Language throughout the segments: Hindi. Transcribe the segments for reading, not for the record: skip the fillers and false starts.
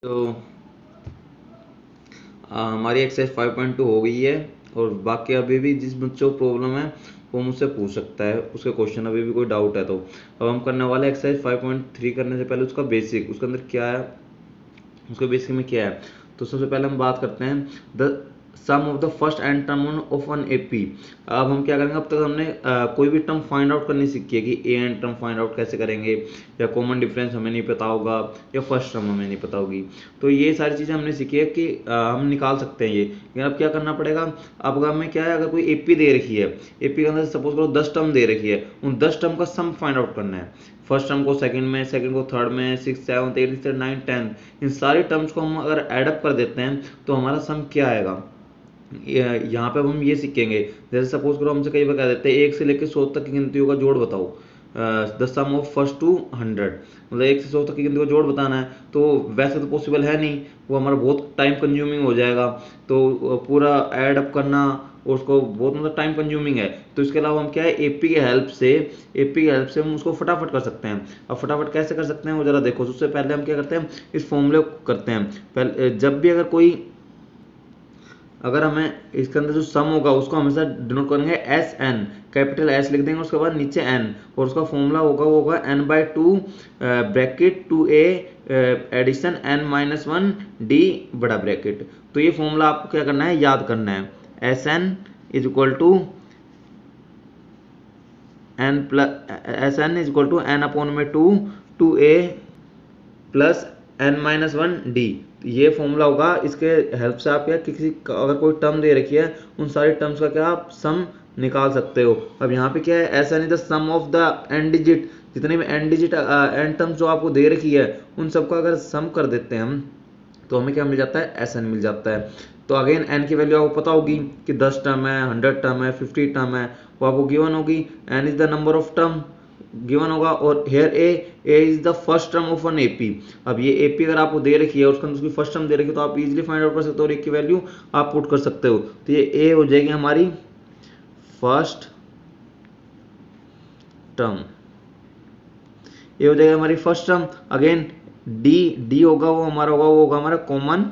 तो हमारी एक्सरसाइज 5.2 हो गई है और बाकी अभी भी जिस बच्चों को प्रॉब्लम है वो मुझसे पूछ सकता है, उसके क्वेश्चन अभी भी कोई डाउट है तो। अब हम करने वाले एक्सरसाइज 5.3 करने से पहले उसका बेसिक, उसके अंदर क्या है, उसके बेसिक में क्या है। तो सबसे पहले हम बात करते हैं the sum of the first and term of an AP. अब हम क्या करेंगे, अब तक हमने कोई भी टर्म फाइंड आउट करनी सीखी है कि A N term find out कैसे करेंगे, या कॉमन डिफरेंस हमें नहीं पता होगा, या फर्स्ट टर्म हमें नहीं पता होगी। तो ये सारी चीज़ें हमने सीखी है कि हम निकाल सकते हैं ये। लेकिन अब क्या करना पड़ेगा, अब हमें क्या है, अगर कोई एपी दे रखी है, एपी के अंदर सपोज करो 10 टर्म दे रखी है, उन 10 टर्म का सम फाइंड आउट करना है। फर्स्ट टर्म को सेकंड में, सेकंड को थर्ड में, six seventh eighth ninth tenth, इन सारी टर्म्स को हम अगर एडअप कर देते हैं तो हमारा सम क्या आएगा। यहाँ पे अब हम ये सीखेंगे, जैसे सपोज करो हमसे कई बार कह देते हैं 1 से लेकर 100 तक की गिनतियों का जोड़ बताओ, the sum of first to 100, मतलब 1 से 100 तक की गिनती का जोड़ बताना है। तो वैसे तो पॉसिबल है नहीं, वो हमारा बहुत टाइम कंज्यूमिंग हो जाएगा। तो पूरा ऐड अप करना उसको बहुत मतलब टाइम कंज्यूमिंग है। तो इसके अलावा हम क्या है, एपी के हेल्प से, एपी के हेल्प से हम उसको फटाफट कर सकते हैं। अब फटाफट कैसे कर सकते हैं वो जरा देखो। सबसे पहले हम क्या करते हैं, इस फॉर्मूले को करते हैं। पहले जब भी अगर कोई, अगर हमें इसके अंदर जो सम होगा उसको हमेशा डिनोट करेंगे एस एन, कैपिटल एस लिख देंगे, उसके बाद नीचे एन, और उसका फॉर्मूला होगा वो होगा n by two bracket two a addition n minus one d बड़ा ब्रैकेट। तो ये फॉर्मूला आपको क्या करना है, याद करना है। S N is equal to N plus, S N is equal to N upon में two A plus N minus one D. ये फॉर्मूला होगा, इसके हेल्प से आप क्या किसी अगर कोई टर्म दे रखी है उन सारी टर्म्स का क्या आप सम निकाल सकते हो। अब यहाँ पे क्या है, S N is the sum of the n digit, जितने भी एन डिजिट एन टर्म्स जो आपको दे रखी है उन सबका अगर सम कर देते हैं हम तो हमें क्या मिल जाता है, एस एन मिल जाता है। तो अगेन एन की वैल्यू आपको पता होगी कि 10 टर्म है, 100 टर्म है, 50 टर्म है, वो आपको गिवन होगी। N is the number of term given होगा, और here a is the first term of an AP. अब ये एपी अगर आपको दे रखी है उसके अंदर उसकी फर्स्ट टर्म दे रखी है तो आप इजीली फाइंड आउट कर सकते हो और एक की वैल्यू आप पुट कर सकते हो। तो ये ए हो जाएगी हमारी फर्स्ट टर्म, ये हो जाएगा हमारी first term. Again D D होगा वो हमारा होगा, वो होगा हमारा कॉमन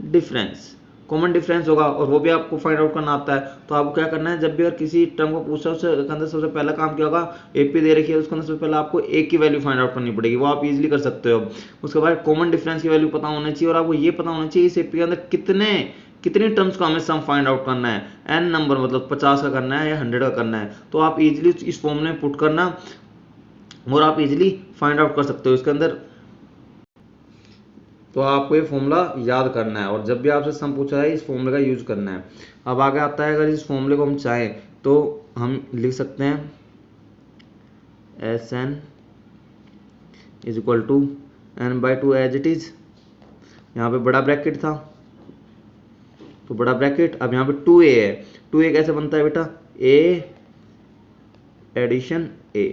डिफरेंस, कॉमन डिफरेंस होगा, और वो भी आपको फाइंड आउट करना आता है। तो आपको क्या करना है, जब भी अगर किसी टर्म को पूछा है उसके अंदर सबसे पहला काम क्या होगा, एपी दे रखी है उसके अंदर सबसे पहले आपको ए की वैल्यू फाइंड आउट करनी पड़ेगी, वो आप इजीली कर सकते हो। उसके बाद कॉमन डिफरेंस की वैल्यू पता होनी चाहिए, और आपको ये पता होना चाहिए इस एपी के अंदर कितनी टर्म्स को हमें सम फाइंड आउट करना है। एन नंबर मतलब 50 का करना है या 100 का करना है, तो आप इजीली इस फॉर्म में पुट करना और आप इजीली फाइंड आउट कर सकते हो इसके अंदर। तो आपको ये फॉर्मूला याद करना है, और जब भी आपसे सम पूछा जाए इस फॉर्मूले का यूज करना है। अब आगे आता है, अगर इस फॉर्मूले को हम चाहें तो हम लिख सकते हैं S N is equal to n by two as it is. यहाँ पे बड़ा ब्रैकेट था तो बड़ा ब्रैकेट, अब यहाँ पे टू ए है, टू ए कैसे बनता है बेटा, ए एडिशन ए।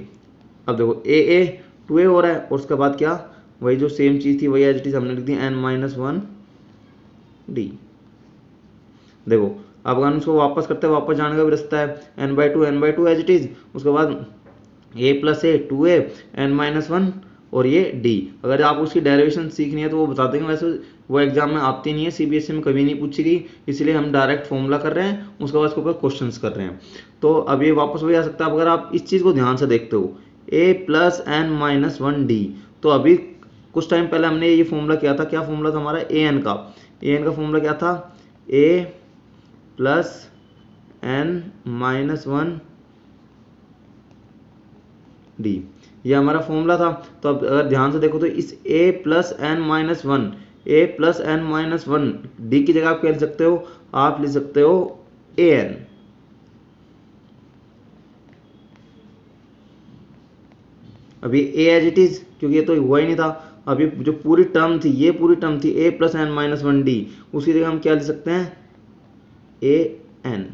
अब देखो ए टू ए हो रहा है, और उसके बाद क्या, वही जो सेम चीज थी वही एज इट इज हमने लिख दी एन माइनस वन डी। देखो अब अगर उसको वापस करते हैं, वापस जाने का भी रास्ता है, N by two as it is, उसके बाद A plus A two A N minus one और ये डी। अगर आपको उसकी डेरिवेशन सीखनी है तो वो बता देंगे, वैसे वो एग्जाम में आती नहीं है, सीबीएसई में कभी नहीं पूछी गई, इसलिए हम डायरेक्ट फॉर्मूला कर रहे हैं, उसके बाद उसके ऊपर क्वेश्चंस कर रहे हैं। तो अब ये वापस वही आ सकता है अगर आप इस चीज़ को ध्यान से देखते हो, A plus N minus one D. तो अभी कुछ टाइम पहले हमने ये फॉर्मूला किया था, क्या फॉर्मूला था हमारा, ए एन का फॉर्मूला क्या था, A plus N minus one D, ये हमारा फॉर्मूला था। तो अब अगर ध्यान से देखो तो इस a plus N minus one, a plus N minus one d की जगह आप क्या लिख सकते हो, आप लिख सकते हो ए एन। अब ये ए एज इट इज, क्योंकि ये तो हुआ ही नहीं था। अब ये जो पूरी टर्म थी, ये पूरी टर्म थी a plus N minus one d, उसकी जगह हम क्या लिख सकते हैं, ए एन,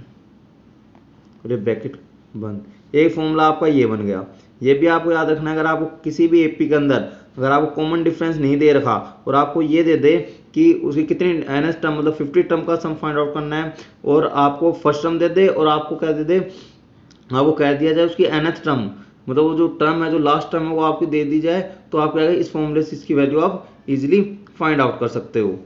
ब्रैकेट बंद। एक फॉर्मूला आपका ये बन गया। ये भी आपको याद रखना है, अगर आपको किसी भी एपी के अंदर अगर आपको कॉमन डिफरेंस नहीं दे रखा और आपको ये दे दे कि उसकी कितनी एनएस टर्म मतलब 50 टर्म का सम फाइंड आउट करना है, और आपको फर्स्ट टर्म दे दे और आपको क्या दे दे, आपको कह दिया जाए उसकी एनएथ टर्म मतलब वो जो टर्म है जो लास्ट टर्म है वो आपकी दे दी जाए, तो आप क्या इस फॉर्मूले से इसकी वैल्यू आप इजीली फाइंड आउट कर सकते हो।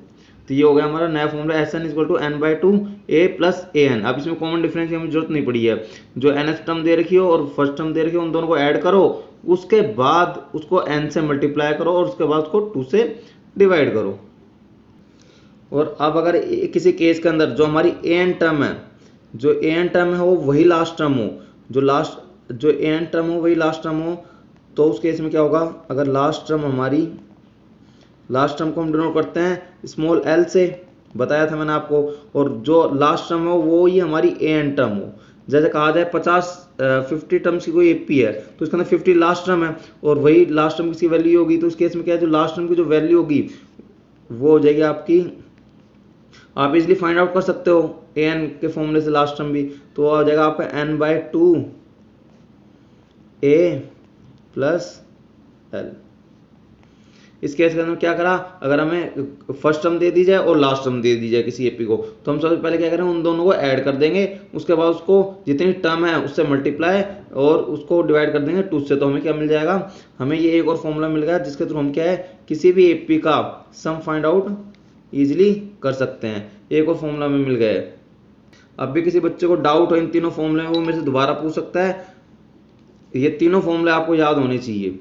तो ये हो गया हमारा नया formula Sn equal to n/2 a plus an। अब इसमें कॉमन डिफरेंस की हमें जरूरत नहीं पड़ी है, जो nth टर्म दे रखी हो और फर्स्ट टर्म दे रखी हो उन दोनों को ऐड करो, उसके बाद उसको n से मल्टीप्लाई करो और उसके बाद उसको 2 से डिवाइड करो। और अब अगर किसी केस के अंदर जो हमारी an टर्म है, जो an टर्म है वो वही लास्ट टर्म हो, जो an टर्म हो वही लास्ट टर्म हो, तो उस केस में क्या होगा, अगर लास्ट टर्म को हम डिनोट करते हैं स्मॉल l से, बताया था मैंने आपको, और जो लास्ट टर्म हो वो ही हमारी an टर्म हो। जैसे कहा जाए 50 टर्म्स की कोई एपी है तो उसके अंदर 50 लास्ट टर्म है और वही लास्ट टर्म की वैल्यू होगी, तो उस केस में क्या है, जो लास्ट टर्म की जो वैल्यू होगी वो हो जाएगी आपकी, आप इजिली फाइंड आउट कर सकते हो an के फॉर्मूले से लास्ट टर्म भी, तो आ जाएगा आपका n/2 a प्लस l। इस केस के अंदर क्या करा, अगर हमें फर्स्ट टर्म दे दी जाए और लास्ट टर्म दे दी जाए किसी एपी को, तो हम सबसे पहले क्या करें, उन दोनों को ऐड कर देंगे, उसके बाद उसको जितनी टर्म है उससे मल्टीप्लाई और उसको डिवाइड कर देंगे 2 से, तो हमें क्या मिल जाएगा, हमें ये एक और फॉर्मूला मिल गया जिसके थ्रू हम क्या है किसी भी एपी का सम फाइंड आउट इजिली कर सकते हैं। एक और फॉर्मूला हमें मिल गया है। अब भी किसी बच्चे को डाउट हो इन तीनों फॉर्मूले में, वो मेरे से दोबारा पूछ सकता है। ये तीनों फॉर्मूले आपको याद होने चाहिए,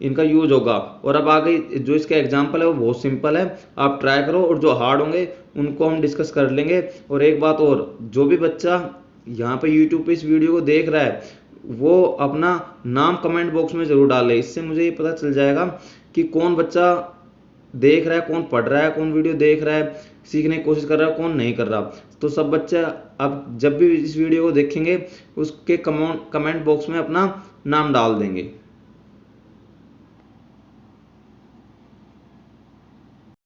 इनका यूज होगा। और अब आगे जो इसका एग्जाम्पल है वो बहुत सिंपल है, आप ट्राई करो और जो हार्ड होंगे उनको हम डिस्कस कर लेंगे। और एक बात और, जो भी बच्चा यहाँ पे यूट्यूब पे इस वीडियो को देख रहा है वो अपना नाम कमेंट बॉक्स में जरूर डाले, इससे मुझे ये पता चल जाएगा कि कौन बच्चा देख रहा है, कौन पढ़ रहा है, कौन वीडियो देख रहा है, सीखने की कोशिश कर रहा है, कौन नहीं कर रहा। तो सब बच्चे अब जब भी इस वीडियो को देखेंगे उसके कमेंट बॉक्स में अपना नाम डाल देंगे।